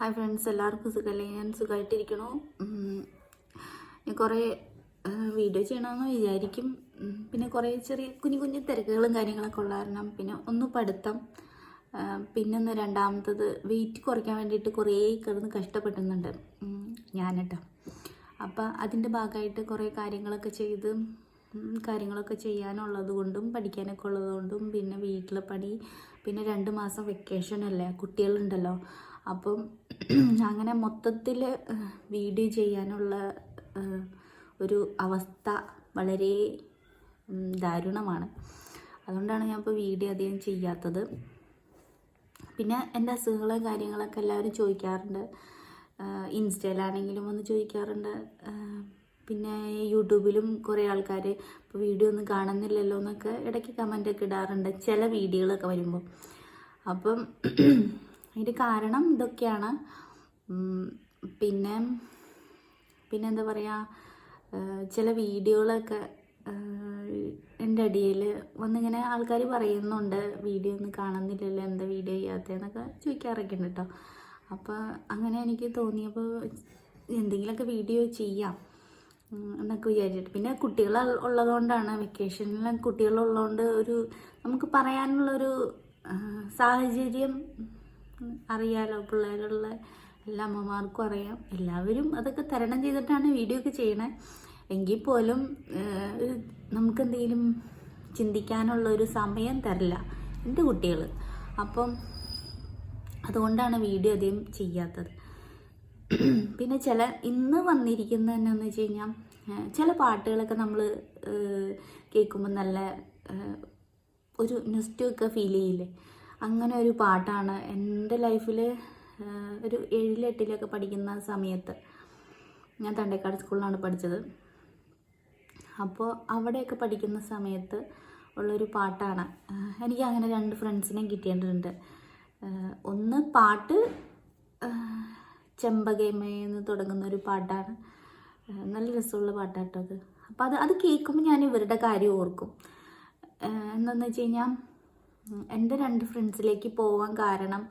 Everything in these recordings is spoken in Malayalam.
ഹായ് ഫ്രണ്ട്സ്, എല്ലാവർക്കും സുഖമല്ലേ? ഞാൻ സുഖമായിട്ടിരിക്കണു. ഞാൻ കുറേ വീഡിയോ ചെയ്യണമെന്ന് വിചാരിക്കും. പിന്നെ കുറേ ചെറിയ കുഞ്ഞു കുഞ്ഞു തിരക്കുകളും കാര്യങ്ങളൊക്കെ ഉള്ള കാരണം പിന്നെ ഒന്ന് പഠിത്തം, പിന്നെ ഒന്ന് രണ്ടാമത്തത് വെയിറ്റ് കുറയ്ക്കാൻ വേണ്ടിയിട്ട് കുറേ കിടന്ന് കഷ്ടപ്പെടുന്നുണ്ട് ഞാൻ കേട്ടോ. അപ്പം അതിൻ്റെ ഭാഗമായിട്ട് കുറേ കാര്യങ്ങളൊക്കെ ചെയ്യാനുള്ളത് കൊണ്ടും പഠിക്കാനൊക്കെ ഉള്ളത് കൊണ്ടും പിന്നെ വീട്ടിലെ പണി, പിന്നെ 2 മാസം വെക്കേഷൻ അല്ലേ, കുട്ടികളുണ്ടല്ലോ. അപ്പം അങ്ങനെ മൊത്തത്തിൽ വീഡിയോ ചെയ്യാനുള്ള ഒരു അവസ്ഥ വളരെ ദാരുണമാണ്. അതുകൊണ്ടാണ് ഞാൻ ഇപ്പോൾ വീഡിയോ അധികം ചെയ്യാത്തത്. പിന്നെ എൻ്റെ അസുഖങ്ങളും കാര്യങ്ങളൊക്കെ എല്ലാവരും ചോദിക്കാറുണ്ട്. ഇൻസ്റ്റയിലാണെങ്കിലും ഒന്ന് ചോദിക്കാറുണ്ട്. പിന്നെ യൂട്യൂബിലും കുറേ ആൾക്കാർ ഇപ്പോൾ വീഡിയോ ഒന്നും കാണുന്നില്ലല്ലോ എന്നൊക്കെ ഇടയ്ക്ക് കമൻ്റൊക്കെ ഇടാറുണ്ട് ചില വീഡിയോകളൊക്കെ വരുമ്പോൾ. അപ്പം അതിൻ്റെ കാരണം ഇതൊക്കെയാണ്. പിന്നെ എന്താ പറയുക, ചില വീഡിയോകളൊക്കെ എൻ്റെ അടിയിൽ വന്നിങ്ങനെ ആൾക്കാർ പറയുന്നുണ്ട്, വീഡിയോ ഒന്നും കാണുന്നില്ലല്ലോ, എന്താ വീഡിയോ ചെയ്യാത്തതെന്നൊക്കെ ചോദിക്കാറൊക്കെ ഉണ്ട് കേട്ടോ. അപ്പോൾ അങ്ങനെ എനിക്ക് തോന്നിയപ്പോൾ എന്തെങ്കിലുമൊക്കെ വീഡിയോ ചെയ്യാം എന്നൊക്കെ വിചാരിച്ചിട്ട്. പിന്നെ കുട്ടികൾ ഉള്ളതുകൊണ്ടാണ്, വെക്കേഷനിൽ കുട്ടികളുള്ളതുകൊണ്ട് നമുക്ക് പറയാനുള്ളൊരു സാഹചര്യം അറിയാലോ. പിള്ളേരുള്ള എല്ലാ അമ്മമാർക്കും അറിയാം. എല്ലാവരും അതൊക്കെ തരണം ചെയ്തിട്ടാണ് വീഡിയോ ഒക്കെ ചെയ്യണേ. എങ്കിൽ പോലും നമുക്കെന്തെങ്കിലും ചിന്തിക്കാനുള്ളൊരു സമയം തരില്ല എൻ്റെ കുട്ടികൾ. അപ്പം അതുകൊണ്ടാണ് വീഡിയോ അധികം ചെയ്യാത്തത്. പിന്നെ ഇന്ന് വന്നിരിക്കുന്നത് എന്നാന്ന് വെച്ച് കഴിഞ്ഞാൽ, ചില പാട്ടുകളൊക്കെ നമ്മൾ കേൾക്കുമ്പോൾ നല്ല ഒരു നെസ്റ്റൊക്കെ ഫീൽ ചെയ്യില്ലേ, അങ്ങനെ ഒരു പാട്ടാണ്. എൻ്റെ ലൈഫിൽ ഒരു 7ലും 8ലൊക്കെ പഠിക്കുന്ന സമയത്ത്, ഞാൻ തണ്ടേക്കാട് സ്കൂളിലാണ് പഠിച്ചത്. അപ്പോൾ അവിടെയൊക്കെ പഠിക്കുന്ന സമയത്ത് ഉള്ളൊരു പാട്ടാണ്. എനിക്ക് അങ്ങനെ 2 ഫ്രണ്ട്സിനെയും കിട്ടിയിട്ടുണ്ട്. ഒന്ന് പാട്ട് ചെമ്പകേമയെന്ന് തുടങ്ങുന്ന ഒരു പാട്ടാണ്. നല്ല രസമുള്ള പാട്ടാട്ടോ അത്. അപ്പോൾ അത് കേൾക്കുമ്പോൾ ഞാൻ ഇവരുടെ കാര്യം ഓർക്കും. എന്താണെന്ന് വെച്ച് കഴിഞ്ഞാൽ, എൻ്റെ 2 ഫ്രണ്ട്സിലേക്ക് പോകാൻ കാരണം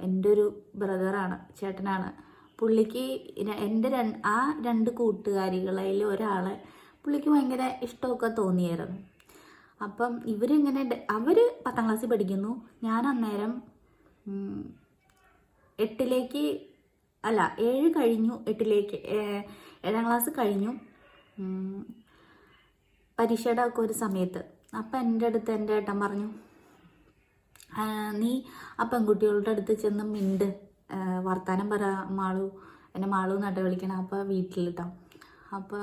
എൻ്റെ ഒരു ബ്രദറാണ്, ചേട്ടനാണ്. പുള്ളിക്ക് എൻ്റെ ആ 2 കൂട്ടുകാരികളിൽ ഒരാളെ പുള്ളിക്ക് ഭയങ്കര ഇഷ്ടമൊക്കെ തോന്നിയായിരുന്നു. അപ്പം അവർ 10ാം ക്ലാസ്സിൽ പഠിക്കുന്നു. ഞാൻ അന്നേരം 7 കഴിഞ്ഞു, 7ാം ക്ലാസ് കഴിഞ്ഞു, പരീക്ഷയുടെ ഒക്കെ ഒരു സമയത്ത്. അപ്പം എൻ്റെ അടുത്ത് എൻ്റെ ഏട്ടൻ പറഞ്ഞു, നീ ആ പെൺകുട്ടികളുടെ അടുത്ത് ചെന്ന് മിണ്ട്, വർത്താനം പറ മാളു, എന്നെ മാളു നട്ട വിളിക്കണം. അപ്പോൾ വീട്ടിലിട്ടോ. അപ്പോൾ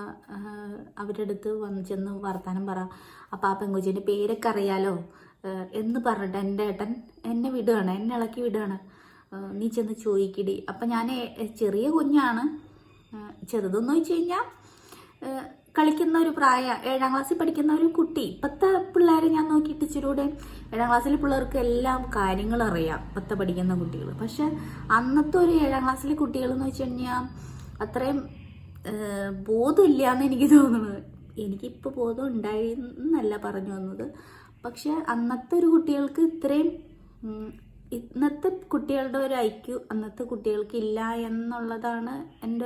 അവരുടെ അടുത്ത് ചെന്ന് വർത്താനം പറ, അപ്പോൾ ആ പെൺകുച്ചീൻ്റെ പേരൊക്കെ അറിയാലോ എന്ന് പറഞ്ഞിട്ട് എൻ്റെ ഏട്ടൻ എന്നെ ഇളക്കി വിടുകയാണ്. നീ ചെന്ന് ചോദിക്കടി. അപ്പം ഞാൻ ചെറിയ കുഞ്ഞാണ്, ചെറുതെന്ന് വെച്ച് കഴിഞ്ഞാൽ കളിക്കുന്ന ഒരു പ്രായം, 7ാം ക്ലാസ്സിൽ പഠിക്കുന്ന ഒരു കുട്ടി. ഇപ്പോഴത്തെ പിള്ളേരെ ഞാൻ നോക്കിയിട്ട് ഇച്ചിരൂടെ 7ാം ക്ലാസ്സിലെ പിള്ളേർക്ക് എല്ലാം കാര്യങ്ങളും അറിയാം, ഇപ്പോഴത്തെ പഠിക്കുന്ന കുട്ടികൾ. പക്ഷെ അന്നത്തെ ഒരു 7ാം ക്ലാസ്സിലെ കുട്ടികളെന്ന് വെച്ച് കഴിഞ്ഞാൽ അത്രയും ബോധമില്ല എന്ന് എനിക്ക് തോന്നുന്നത്. എനിക്കിപ്പോൾ ബോധം ഉണ്ടായി എന്നല്ല പറഞ്ഞു വന്നത്, പക്ഷെ അന്നത്തെ ഒരു കുട്ടികൾക്ക് ഇത്രയും, ഇന്നത്തെ കുട്ടികളുടെ ഒരു ഐക്യു അന്നത്തെ കുട്ടികൾക്ക് ഇല്ല എന്നുള്ളതാണ് എൻ്റെ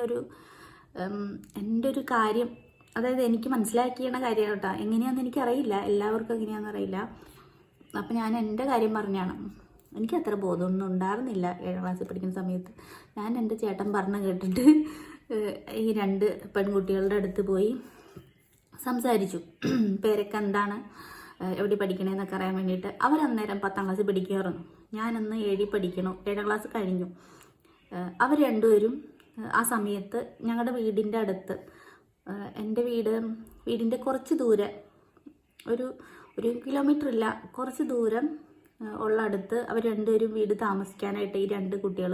ഒരു കാര്യം. അതായത് എനിക്ക് മനസ്സിലാക്കിയ കാര്യമാണ് കേട്ടോ. എങ്ങനെയാണെന്ന് എനിക്കറിയില്ല, എല്ലാവർക്കും എങ്ങനെയാണെന്ന് അറിയില്ല. അപ്പം ഞാൻ എൻ്റെ കാര്യം പറഞ്ഞാണ്. എനിക്ക് അത്ര ബോധമൊന്നും ഉണ്ടായിരുന്നില്ല 7ാം ക്ലാസ്സിൽ പഠിക്കുന്ന സമയത്ത്. ഞാൻ എൻ്റെ ചേട്ടൻ പറഞ്ഞു കേട്ടിട്ട് ഈ 2 പെൺകുട്ടികളുടെ അടുത്ത് പോയി സംസാരിച്ചു, പേരൊക്കെ എന്താണ്, എവിടെ പഠിക്കണേന്നൊക്കെ അറിയാൻ വേണ്ടിയിട്ട്. അവരന്നേരം 10ാം ക്ലാസ്സിൽ പഠിക്കുമായിരുന്നു, ഞാനന്ന് 7ൽ പഠിക്കണു, 7ാം ക്ലാസ് കഴിഞ്ഞു. അവർ 2 പേരും ആ സമയത്ത് ഞങ്ങളുടെ വീടിൻ്റെ അടുത്ത്, എൻ്റെ വീടിൻ്റെ കുറച്ച് ദൂരം, ഒരു കിലോമീറ്റർ ഇല്ല, കുറച്ച് ദൂരം ഉള്ള അടുത്ത് അവർ 2 പേരും വീട് താമസിക്കാനായിട്ട് ഈ 2 കുട്ടികൾ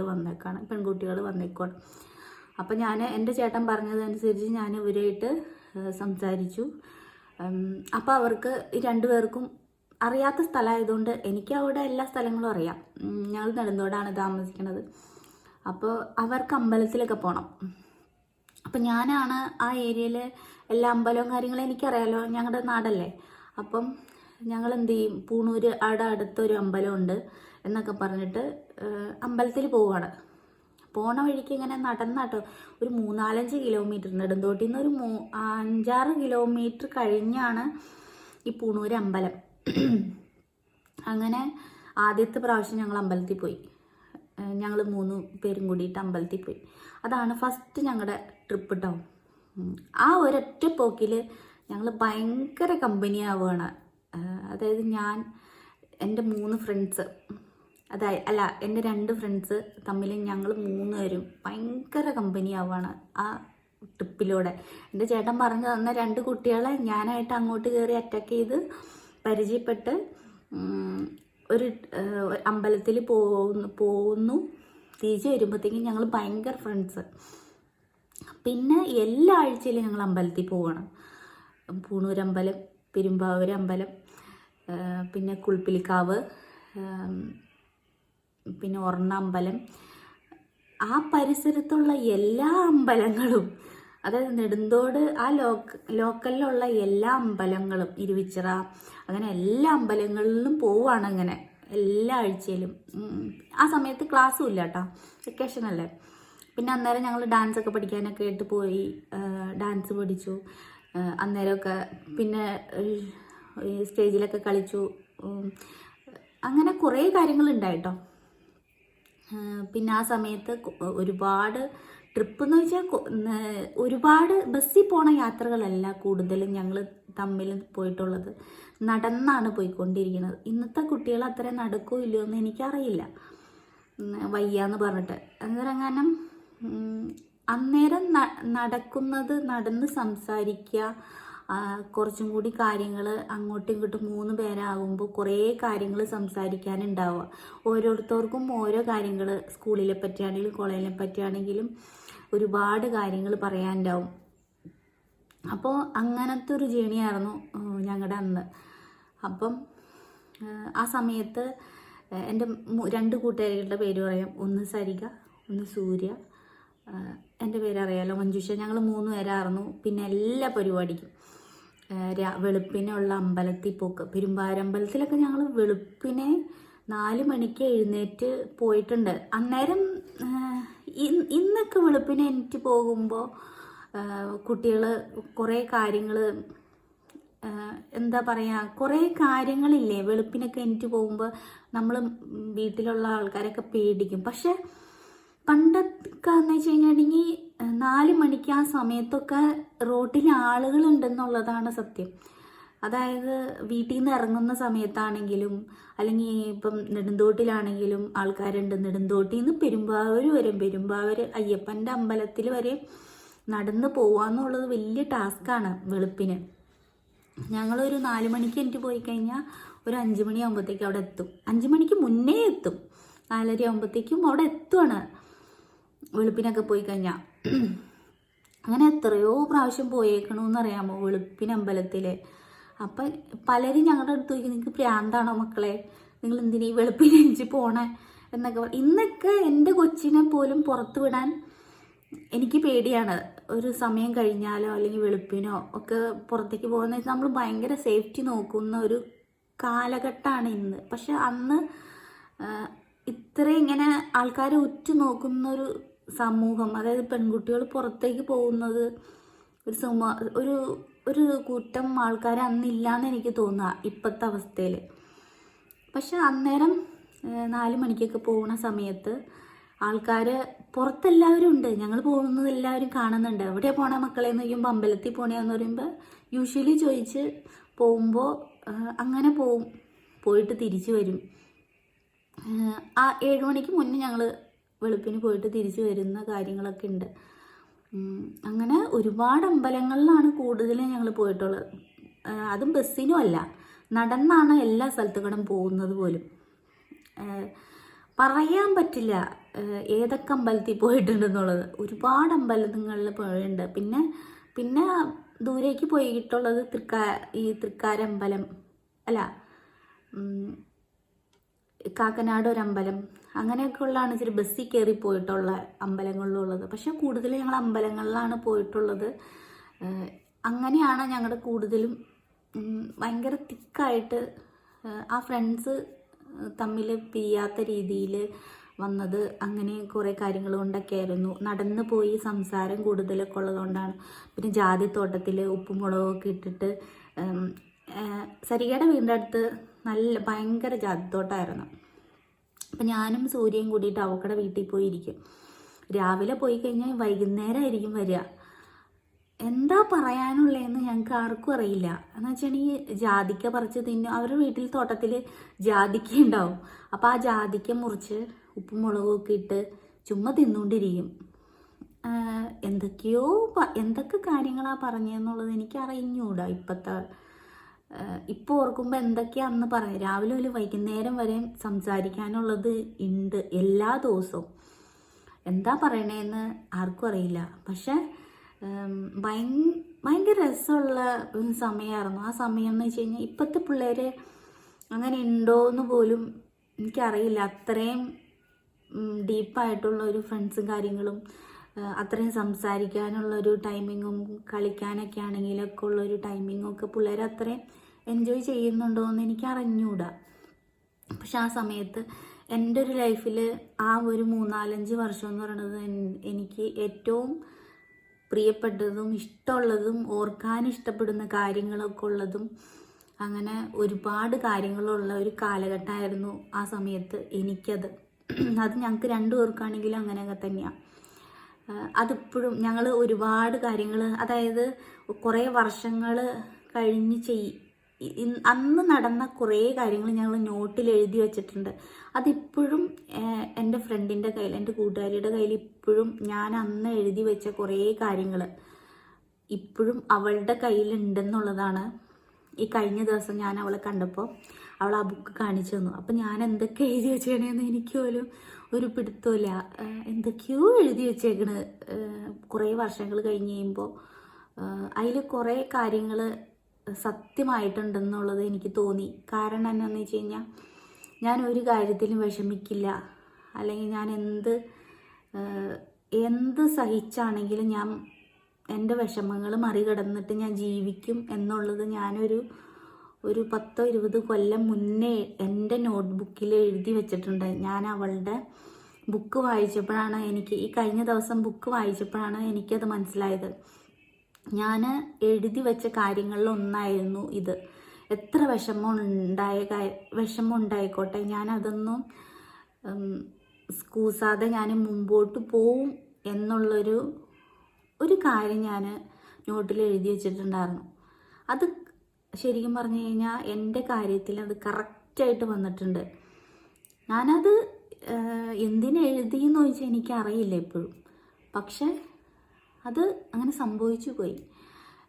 പെൺകുട്ടികൾ വന്നേക്കാണ്. അപ്പം എൻ്റെ ചേട്ടൻ പറഞ്ഞതനുസരിച്ച് ഞാൻ ഇവരായിട്ട് സംസാരിച്ചു. അപ്പോൾ അവർക്ക് ഈ 2 പേർക്കും അറിയാത്ത സ്ഥലമായതുകൊണ്ട്, എനിക്ക് അവിടെ എല്ലാ സ്ഥലങ്ങളും അറിയാം. ഞങ്ങൾ നെടുന്തോടാണ് താമസിക്കുന്നത്. അപ്പോൾ അവർക്ക് അമ്പലത്തിലൊക്കെ പോകണം. അപ്പം ഞാനാണ് ആ ഏരിയയിൽ എല്ലാ അമ്പലവും കാര്യങ്ങളും എനിക്കറിയാലോ, ഞങ്ങളുടെ നാടല്ലേ. അപ്പം ഞങ്ങൾ എന്ത് ചെയ്യും, പൂണൂർ അവിടെ അടുത്തൊരു അമ്പലമുണ്ട് എന്നൊക്കെ പറഞ്ഞിട്ട് അമ്പലത്തിൽ പോവുകയാണ്. പോണ വഴിക്ക് ഇങ്ങനെ നടന്നാട്ടോ ഒരു 3-4 കിലോമീറ്റർ, നെടുന്തോട്ടിൽ നിന്ന് ഒരു 5-6 കിലോമീറ്റർ കഴിഞ്ഞാണ് ഈ പൂണൂര് അമ്പലം. അങ്ങനെ ആദ്യത്തെ പ്രാവശ്യം ഞങ്ങൾ അമ്പലത്തിൽ പോയി. ഞങ്ങൾ 3 പേരും കൂടിയിട്ട് അമ്പലത്തിൽ പോയി. അതാണ് ഫസ്റ്റ് ഞങ്ങളുടെ ട്രിപ്പ് കേട്ടോ. ആ ഒരൊറ്റ പോക്കിൽ ഞങ്ങൾ ഭയങ്കര കമ്പനി ആവുകയാണ്. അതായത് ഞാൻ, എൻ്റെ 3 ഫ്രണ്ട്സ്, എൻ്റെ 2 ഫ്രണ്ട്സ് തമ്മിൽ ഞങ്ങൾ 3 പേരും ഭയങ്കര കമ്പനി ആവുകയാണ് ആ ട്രിപ്പിലൂടെ. എൻ്റെ ചേട്ടൻ പറഞ്ഞു തന്ന 2 കുട്ടികളെ ഞാനായിട്ട് അങ്ങോട്ട് കയറി അറ്റാക്ക് ചെയ്ത് പരിചയപ്പെട്ട് ഒരു അമ്പലത്തിൽ പോകുന്നു. തിരിച്ച് വരുമ്പോഴത്തേക്കും ഞങ്ങൾ ഭയങ്കര ഫ്രണ്ട്സ്. പിന്നെ എല്ലാ ആഴ്ചയിലും ഞങ്ങൾ അമ്പലത്തിൽ പോവുകയാണ്. പൂണൂരമ്പലം, പെരുമ്പാവൂരമ്പലം, പിന്നെ കുൾപ്പിലിക്കാവ്, പിന്നെ ഒർണമ്പലം, ആ പരിസരത്തുള്ള എല്ലാ അമ്പലങ്ങളും, അതായത് നെടുന്തോട് ആ ലോക്കലിലുള്ള എല്ലാ അമ്പലങ്ങളും, ഇരുവിച്ചിറ, അങ്ങനെ എല്ലാ അമ്പലങ്ങളിലും പോവുകയാണ് അങ്ങനെ എല്ലാ ആഴ്ചയിലും. ആ സമയത്ത് ക്ലാസ്സും ഇല്ല കേട്ടോ, വെക്കേഷൻ അല്ലേ. പിന്നെ അന്നേരം ഞങ്ങൾ ഡാൻസൊക്കെ പഠിക്കാനൊക്കെ ആയിട്ട് പോയി, ഡാൻസ് പഠിച്ചു അന്നേരമൊക്കെ. പിന്നെ സ്റ്റേജിലൊക്കെ കളിച്ചു. അങ്ങനെ കുറേ കാര്യങ്ങളുണ്ടായിട്ടോ. പിന്നെ ആ സമയത്ത് ഒരുപാട് ട്രിപ്പ് എന്ന് വെച്ചാൽ ഒരുപാട് ബസ്സിൽ പോണ യാത്രകളല്ല കൂടുതലും ഞങ്ങൾ തമ്മിൽ പോയിട്ടുള്ളത്. നടന്നാണ് പോയിക്കൊണ്ടിരിക്കുന്നത്. ഇന്നത്തെ കുട്ടികൾ അത്ര നടക്കോ ഇല്ലയോ എന്ന് എനിക്കറിയില്ല, വയ്യാന്ന് പറഞ്ഞിട്ട്. അന്നേരം അന്നേരം നടക്കുന്നത്, നടന്ന് സംസാരിക്കുക, കുറച്ചും കൂടി കാര്യങ്ങൾ അങ്ങോട്ടും ഇങ്ങോട്ടും 3 പേരാകുമ്പോൾ കുറേ കാര്യങ്ങൾ സംസാരിക്കാനുണ്ടാവുക. ഓരോരുത്തർക്കും ഓരോ കാര്യങ്ങൾ, സ്കൂളിനെ പറ്റിയാണെങ്കിലും കോളേജിനെ പറ്റിയാണെങ്കിലും ഒരുപാട് കാര്യങ്ങൾ പറയാനുണ്ടാവും. അപ്പോൾ അങ്ങനത്തെ ഒരു ജേണിയായിരുന്നു ഞങ്ങളുടെ അന്ന്. അപ്പം ആ സമയത്ത് എൻ്റെ 2 കൂട്ടുകാരികളുടെ പേര് പറയാം. ഒന്ന് സരിക, ഒന്ന് സൂര്യ, എൻ്റെ പേരറിയാലോ മഞ്ജുഷ. ഞങ്ങൾ 3 പേരായിരുന്നു. പിന്നെ എല്ലാ പരിപാടിക്കും വെളുപ്പിനുള്ള അമ്പലത്തിൽ പോക്ക്. പെരുമ്പാവൂരമ്പലത്തിലൊക്കെ ഞങ്ങൾ വെളുപ്പിനെ 4 മണിക്ക് എഴുന്നേറ്റ് പോയിട്ടുണ്ട്. അന്നേരം ഇന്നൊക്കെ വെളുപ്പിനെ എണീറ്റ് പോകുമ്പോൾ കുട്ടികൾ കുറേ കാര്യങ്ങൾ, എന്താ പറയുക, കുറേ കാര്യങ്ങളില്ലേ വെളുപ്പിനൊക്കെ എണീറ്റ് പോകുമ്പോൾ നമ്മൾ വീട്ടിലുള്ള ആൾക്കാരൊക്കെ പേടിക്കും. പക്ഷെ പണ്ടൊക്കെ എന്ന് വെച്ച് കഴിഞ്ഞിട്ടുണ്ടെങ്കിൽ 4 മണിക്ക് ആ സമയത്തൊക്കെ റോട്ടിൽ ആളുകളുണ്ടെന്നുള്ളതാണ് സത്യം. അതായത് വീട്ടിൽ നിന്ന് ഇറങ്ങുന്ന സമയത്താണെങ്കിലും, അല്ലെങ്കിൽ ഇപ്പം നെടുന്തോട്ടിലാണെങ്കിലും ആൾക്കാരുണ്ട്. നെടുന്തോട്ടിൽ നിന്ന് പെരുമ്പാവൂർ വരെ, പെരുമ്പാവൂർ അയ്യപ്പൻ്റെ അമ്പലത്തിൽ വരെ നടന്ന് പോവാന്നുള്ളത് വലിയ ടാസ്ക്കാണ് വെളുപ്പിന്. ഞങ്ങളൊരു 4 മണിക്ക് എനിക്ക് പോയി കഴിഞ്ഞാൽ ഒരു 5 മണിയാകുമ്പോഴത്തേക്കും അവിടെ എത്തും. 5 മണിക്ക് മുന്നേ എത്തും. 4:30 ആകുമ്പോഴത്തേക്കും അവിടെ എത്തുവാണ് വെളുപ്പിനൊക്കെ പോയി കഴിഞ്ഞാൽ. അങ്ങനെ എത്രയോ പ്രാവശ്യം പോയേക്കണമെന്ന് അറിയാമോ വെളുപ്പിനമ്പലത്തിൽ. അപ്പം പലരും ഞങ്ങളുടെ അടുത്ത് ചോദിക്കും, നിങ്ങൾക്ക് പ്രാന്താണോ മക്കളെ, നിങ്ങൾ എന്തിനീ വെളുപ്പിന് എണീച്ച് പോണേ എന്നൊക്കെ. ഇന്നൊക്കെ എൻ്റെ കൊച്ചിനെ പോലും പുറത്ത് വിടാൻ എനിക്ക് പേടിയാണ്. ഒരു സമയം കഴിഞ്ഞാലോ അല്ലെങ്കിൽ വെളുപ്പിനോ ഒക്കെ പുറത്തേക്ക് പോകുന്ന നമ്മൾ ഭയങ്കര സേഫ്റ്റി നോക്കുന്ന ഒരു കാലഘട്ടമാണ് ഇന്ന്. പക്ഷെ അന്ന് ഇത്ര ഇങ്ങനെ ആൾക്കാരെ ഉറ്റു നോക്കുന്നൊരു സമൂഹം, അതായത് പെൺകുട്ടികൾ പുറത്തേക്ക് പോകുന്നത് ഒരു കൂട്ടം ആൾക്കാർ അന്നില്ലാന്ന് എനിക്ക് തോന്നുക ഇപ്പോഴത്തെ അവസ്ഥയിൽ. പക്ഷെ അന്നേരം 4 മണിക്കൊക്കെ പോകുന്ന സമയത്ത് ആൾക്കാർ പുറത്തെല്ലാവരും ഉണ്ട്. ഞങ്ങൾ പോകുന്നത് എല്ലാവരും കാണുന്നുണ്ട്. എവിടെയാണ് പോണേ മക്കളെ എന്ന് ചോദിക്കുമ്പോൾ അമ്പലത്തിൽ പോണേന്ന് പറയുമ്പോൾ യൂഷ്വലി ചോദിച്ച് പോകുമ്പോൾ അങ്ങനെ പോയിട്ട് തിരിച്ചു വരും. ആ 7 മണിക്ക് മുന്നേ ഞങ്ങൾ വെളുപ്പിന് പോയിട്ട് തിരിച്ചു വരുന്ന കാര്യങ്ങളൊക്കെ ഉണ്ട്. അങ്ങനെ ഒരുപാട് അമ്പലങ്ങളിലാണ് കൂടുതലും ഞങ്ങൾ പോയിട്ടുള്ളത്. അതും ബസ്സിനും അല്ല, നടന്നാണ് എല്ലാ സ്ഥലത്തുകൂടെ പോകുന്നത് പോലും. പറയാൻ പറ്റില്ല ഏതൊക്കെ അമ്പലത്തിൽ പോയിട്ടുണ്ടെന്നുള്ളത്. ഒരുപാട് അമ്പലങ്ങളിൽ പോയിട്ടുണ്ട്. പിന്നെ ദൂരേക്ക് പോയിട്ടുള്ളത് തൃക്കാരമ്പലം അല്ല, കാക്കനാട് ഒരമ്പലം, അങ്ങനെയൊക്കെ ഉള്ളതാണ് ഇച്ചിരി ബസ്സിൽ കയറി പോയിട്ടുള്ള അമ്പലങ്ങളിലുള്ളത്. പക്ഷെ കൂടുതലും ഞങ്ങൾ അമ്പലങ്ങളിലാണ് പോയിട്ടുള്ളത്. അങ്ങനെയാണ് ഞങ്ങളുടെ കൂടുതലും ഭയങ്കര തിക്കായിട്ട് ആ ഫ്രണ്ട്സ് തമ്മിൽ പിരിയാത്ത രീതിയിൽ വന്നത്. അങ്ങനെ കുറേ കാര്യങ്ങൾ കൊണ്ടൊക്കെ ആയിരുന്നു. നടന്നു പോയി സംസാരം കൂടുതലൊക്കെ ഉള്ളതുകൊണ്ടാണ്. പിന്നെ ജാതിത്തോട്ടത്തിൽ ഉപ്പും മുളകൊക്കെ ഇട്ടിട്ട് സരികയുടെ വീടിൻ്റെ അടുത്ത് നല്ല ഭയങ്കര ജാതിത്തോട്ടമായിരുന്നു. അപ്പം ഞാനും സൂര്യയും കൂടിയിട്ട് അവക്കടെ വീട്ടിൽ പോയിരിക്കും. രാവിലെ പോയി കഴിഞ്ഞാൽ വൈകുന്നേരമായിരിക്കും വരിക. എന്താ പറയാനുള്ളതെന്ന് ഞങ്ങൾക്ക് ആർക്കും അറിയില്ല. എന്ന് വെച്ചിട്ടുണ്ടെങ്കിൽ ജാതിക്ക പറിച്ച് തിന്നും. അവരുടെ വീട്ടിൽ തോട്ടത്തിൽ ജാതിക്ക ഉണ്ടാവും. അപ്പോൾ ആ ജാതിക്ക മുറിച്ച് ഉപ്പും മുളകും ഒക്കെ ഇട്ട് ചുമ്മാ തിന്നുകൊണ്ടിരിക്കും. എന്തൊക്കെ കാര്യങ്ങളാണ് പറഞ്ഞതെന്നുള്ളത് എനിക്ക് അറിഞ്ഞൂടാ. ഇപ്പോൾ ഓർക്കുമ്പോൾ എന്തൊക്കെയാ അന്ന് പറഞ്ഞു. രാവിലെ മുതൽ വൈകുന്നേരം വരെ സംസാരിക്കാനുള്ളത് ഉണ്ട് എല്ലാ ദിവസവും. എന്താ പറയണേന്ന് ആർക്കും അറിയില്ല. പക്ഷെ ഭയങ്കര രസമുള്ള ഒരു സമയമായിരുന്നു ആ സമയം എന്ന് വെച്ച് കഴിഞ്ഞാൽ. ഇപ്പോഴത്തെ പിള്ളേർ അങ്ങനെ ഉണ്ടോയെന്ന് പോലും എനിക്കറിയില്ല. അത്രയും ഡീപ്പായിട്ടുള്ള ഒരു ഫ്രണ്ട്സും കാര്യങ്ങളും അത്രയും സംസാരിക്കാനുള്ളൊരു ടൈമിങ്ങും കളിക്കാനൊക്കെ ആണെങ്കിലൊക്കെ ഉള്ളൊരു ടൈമിങ്ങും ഒക്കെ പിള്ളേർ അത്രയും എൻജോയ് ചെയ്യുന്നുണ്ടോ എന്ന് എനിക്ക് അറിഞ്ഞൂടാ. പക്ഷെ ആ സമയത്ത് എൻ്റെ ഒരു ലൈഫിൽ ആ ഒരു 3-4-5 വർഷം എന്ന് പറയുന്നത് എനിക്ക് ഏറ്റവും പ്രിയപ്പെട്ടതും ഇഷ്ടമുള്ളതും ഓർക്കാൻ ഇഷ്ടപ്പെടുന്ന കാര്യങ്ങളൊക്കെ ഉള്ളതും അങ്ങനെ ഒരുപാട് കാര്യങ്ങളുള്ള ഒരു കാലഘട്ടമായിരുന്നു ആ സമയത്ത് എനിക്കത്. അത് ഞങ്ങൾക്ക് 2 പേർക്കാണെങ്കിലും അങ്ങനെയൊക്കെ തന്നെയാണ്. അതിപ്പോഴും ഞങ്ങൾ ഒരുപാട് കാര്യങ്ങൾ, അതായത് കുറേ വർഷങ്ങൾ കഴിഞ്ഞ് അന്ന് നടന്ന കുറേ കാര്യങ്ങൾ ഞങ്ങൾ നോട്ടിൽ എഴുതി വെച്ചിട്ടുണ്ട്. അതിപ്പോഴും എൻ്റെ ഫ്രണ്ടിൻ്റെ കയ്യിൽ, എൻ്റെ കൂട്ടുകാരിയുടെ കയ്യിൽ ഇപ്പോഴും ഞാൻ അന്ന് എഴുതി വെച്ച കുറേ കാര്യങ്ങൾ ഇപ്പോഴും അവളുടെ കയ്യിലുണ്ടെന്നുള്ളതാണ്. ഈ കഴിഞ്ഞ ദിവസം ഞാൻ അവളെ കണ്ടപ്പോൾ അവൾ ആ ബുക്ക് കാണിച്ചു തന്നു. അപ്പം ഞാൻ എന്തൊക്കെ എഴുതി വെച്ചേക്കണേന്ന് എനിക്ക് പോലും ഒരു പിടുത്തമില്ല. എന്തൊക്കെയോ എഴുതി വെച്ചേക്കണ് കുറേ വർഷങ്ങൾ കഴിഞ്ഞ് കഴിയുമ്പോൾ. അതിൽ കുറേ കാര്യങ്ങൾ സത്യമായിട്ടുണ്ടെന്നുള്ളത് എനിക്ക് തോന്നി. കാരണം എന്താണെന്ന് വെച്ച് കഴിഞ്ഞാൽ, ഞാൻ ഒരു കാര്യത്തിലും വിഷമിക്കില്ല. അല്ലെങ്കിൽ ഞാൻ എന്ത് സഹിച്ചാണെങ്കിലും ഞാൻ എൻ്റെ വിഷമങ്ങൾ മറികടന്നിട്ട് ഞാൻ ജീവിക്കും എന്നുള്ളത് ഞാനൊരു 10-20 കൊല്ലം മുന്നേ എൻ്റെ നോട്ട്ബുക്കിൽ എഴുതി വെച്ചിട്ടുണ്ട്. ഞാൻ അവളുടെ ബുക്ക് വായിച്ചപ്പോഴാണ് ഈ കഴിഞ്ഞ ദിവസം ബുക്ക് വായിച്ചപ്പോഴാണ് എനിക്കത് മനസ്സിലായത്. ഞാൻ എഴുതി വെച്ച കാര്യങ്ങളിൽ ഒന്നായിരുന്നു ഇത്. എത്ര വിഷമം ഉണ്ടായിക്കോട്ടെ, ഞാനതൊന്നും കൂസാതെ ഞാൻ മുമ്പോട്ട് പോവും എന്നുള്ളൊരു കാര്യം ഞാൻ നോട്ടിൽ എഴുതി വെച്ചിട്ടുണ്ടായിരുന്നു. അത് ശരിക്കും പറഞ്ഞു കഴിഞ്ഞാൽ എൻ്റെ കാര്യത്തിൽ അത് കറക്റ്റായിട്ട് വന്നിട്ടുണ്ട്. ഞാനത് എന്തിനെഴുതിയെന്ന് ചോദിച്ചാൽ എനിക്കറിയില്ല ഇപ്പോഴും. പക്ഷെ അത് അങ്ങനെ സംഭവിച്ചു പോയി.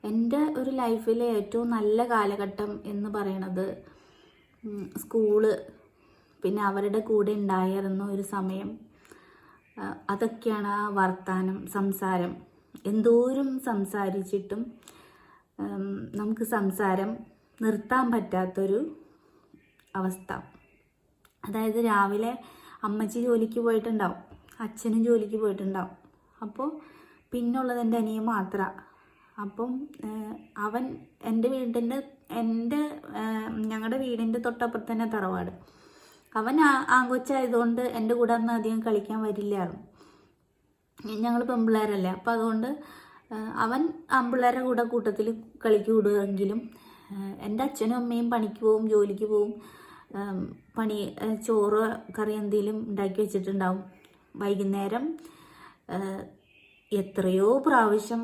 എൻ്റെ ഒരു ലൈഫിലെ ഏറ്റവും നല്ല കാലഘട്ടം എന്ന് പറയണത് സ്കൂള്, പിന്നെ അവരുടെ കൂടെ ഉണ്ടായിരുന്ന ഒരു സമയം, അതൊക്കെയാണ്. ആ വർത്താനം, സംസാരം, എന്തോരം സംസാരിച്ചിട്ടും നമുക്ക് സംസാരം നിർത്താൻ പറ്റാത്തൊരു അവസ്ഥ. അതായത് രാവിലെ അമ്മച്ചി ജോലിക്ക് പോയിട്ടുണ്ടാവും, അച്ഛനും ജോലിക്ക് പോയിട്ടുണ്ടാവും. അപ്പോൾ പിന്നുള്ളത് എൻ്റെ അനിയൻ മാത്രമാണ്. അപ്പം അവൻ ഞങ്ങളുടെ വീടിൻ്റെ തൊട്ടപ്പുറത്ത് തന്നെ തറവാട്. അവൻ ആങ്കൊച്ചായതുകൊണ്ട് എൻ്റെ കൂടെ അന്ന് അധികം കളിക്കാൻ വരില്ലായിരുന്നു. ഞങ്ങൾ പെൺപിള്ളേരല്ലേ. അപ്പം അതുകൊണ്ട് അവൻ ആൺപിള്ളേരുടെ കൂട്ടത്തിൽ കളിക്ക് വിടുമെങ്കിലും എൻ്റെ അച്ഛനും അമ്മയും പണിക്ക് പോവും, ജോലിക്ക് പോവും. ചോറ് കറി എന്തെങ്കിലും ഉണ്ടാക്കി വെച്ചിട്ടുണ്ടാവും. വൈകുന്നേരം എത്രയോ പ്രാവശ്യം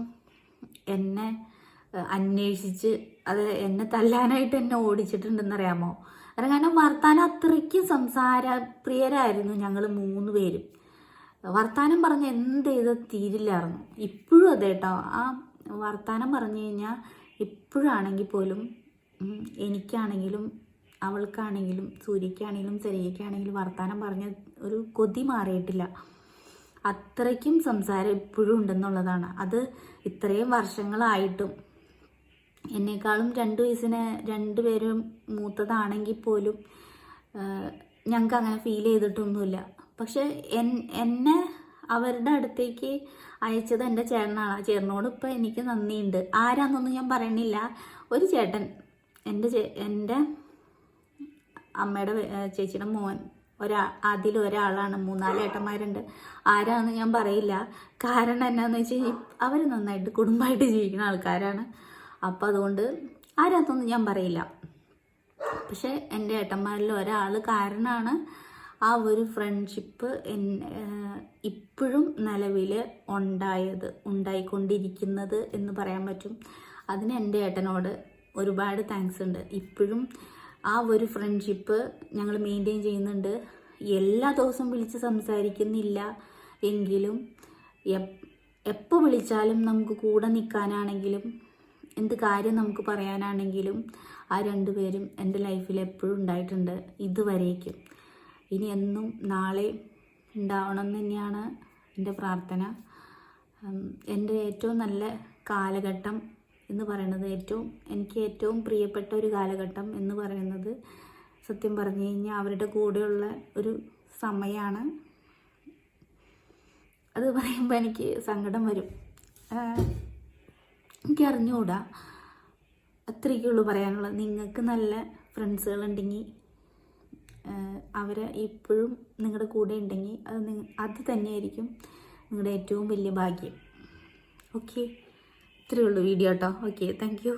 എന്നെ അന്വേഷിച്ച് എന്നെ തല്ലാനായിട്ട് എന്നെ ഓടിച്ചിട്ടുണ്ടെന്നറിയാമോ. കാരണം വർത്താനം അത്രയ്ക്കും സംസാരപ്രിയരായിരുന്നു ഞങ്ങൾ 3 പേരും. വർത്താനം പറഞ്ഞ് എന്ത് ചെയ്ത് തീരില്ലായിരുന്നു. ഇപ്പോഴും അതെ കേട്ടോ. ആ വർത്താനം പറഞ്ഞു കഴിഞ്ഞാൽ ഇപ്പോഴാണെങ്കിൽ പോലും എനിക്കാണെങ്കിലും അവൾക്കാണെങ്കിലും സൂര്യക്കാണെങ്കിലും സരികയ്ക്കാണെങ്കിലും വർത്താനം പറഞ്ഞ ഒരു കൊതി മാറിയിട്ടില്ല. അത്രയ്ക്കും സംസാരം ഇപ്പോഴും ഉണ്ടെന്നുള്ളതാണ്. അത് ഇത്രയും വർഷങ്ങളായിട്ടും എന്നെക്കാളും 2 വയസ്സിന് 2 പേരും മൂത്തതാണെങ്കിൽ പോലും ഞങ്ങൾക്ക് അങ്ങനെ ഫീൽ ചെയ്തിട്ടൊന്നുമില്ല. പക്ഷെ എന്നെ അവരുടെ അടുത്തേക്ക് അയച്ചത് എൻ്റെ ചേട്ടനാണ്. ആ ചേട്ടനോട് ഇപ്പം എനിക്ക് നന്ദിയുണ്ട്. ആരാന്നൊന്നും ഞാൻ പറയണില്ല. ഒരു ചേട്ടൻ, എൻ്റെ അമ്മയുടെ ചേച്ചിയുടെ മോൻ അതിലൊരാളാണ്. 3-4 ഏട്ടന്മാരുണ്ട്. ആരാന്ന് ഞാൻ പറയില്ല. കാരണം എന്നാന്ന് വെച്ചാൽ അവർ നന്നായിട്ട് കുടുംബമായിട്ട് ജീവിക്കുന്ന ആൾക്കാരാണ്. അപ്പം അതുകൊണ്ട് ആരാന്നൊന്നും ഞാൻ പറയില്ല. പക്ഷെ എൻ്റെ ഏട്ടന്മാരിൽ ഒരാൾ കാരണമാണ് ആ ഒരു ഫ്രണ്ട്ഷിപ്പ് ഇപ്പോഴും നിലവിൽ ഉണ്ടായിക്കൊണ്ടിരിക്കുന്നത് എന്ന് പറയാൻ പറ്റും. അതിന് എൻ്റെ ഏട്ടനോട് ഒരുപാട് താങ്ക്സ് ഉണ്ട്. ഇപ്പോഴും ആ ഒരു ഫ്രണ്ട്ഷിപ്പ് ഞങ്ങൾ മെയിൻറ്റെയിൻ ചെയ്യുന്നുണ്ട്. എല്ലാ ദിവസവും വിളിച്ച് സംസാരിക്കുന്നില്ല എങ്കിലും എപ്പോൾ വിളിച്ചാലും നമുക്ക് കൂടെ നിൽക്കാനാണെങ്കിലും എന്ത് കാര്യം നമുക്ക് പറയാനാണെങ്കിലും ആ 2 പേരും എൻ്റെ ലൈഫിൽ എപ്പോഴും ഉണ്ടായിട്ടുണ്ട് ഇതുവരേക്കും. ഇനി എന്നും നാളെ ഉണ്ടാവണം എന്ന് തന്നെയാണ് എൻ്റെ പ്രാർത്ഥന. എൻ്റെ ഏറ്റവും നല്ല കാലഘട്ടം എന്ന് പറയുന്നത്, എനിക്ക് ഏറ്റവും പ്രിയപ്പെട്ട ഒരു കാലഘട്ടം എന്ന് പറയുന്നത് സത്യം പറഞ്ഞു കഴിഞ്ഞാൽ അവരുടെ കൂടെയുള്ള ഒരു സമയമാണ്. അത് പറയുമ്പോൾ എനിക്ക് സങ്കടം വരും. എനിക്ക് അറിഞ്ഞുകൂടാ, അത്രയ്ക്കുള്ളൂ പറയാനുള്ളത്. നിങ്ങൾക്ക് നല്ല ഫ്രണ്ട്സുകളുണ്ടെങ്കിൽ അവരെ ഇപ്പോഴും നിങ്ങളുടെ കൂടെ ഉണ്ടെങ്കിൽ അത് തന്നെയായിരിക്കും നിങ്ങളുടെ ഏറ്റവും വലിയ ഭാഗ്യം. ഓക്കെ, ഇത്രയേ ഉള്ളൂ വീഡിയോ കേട്ടോ. Okay, thank you.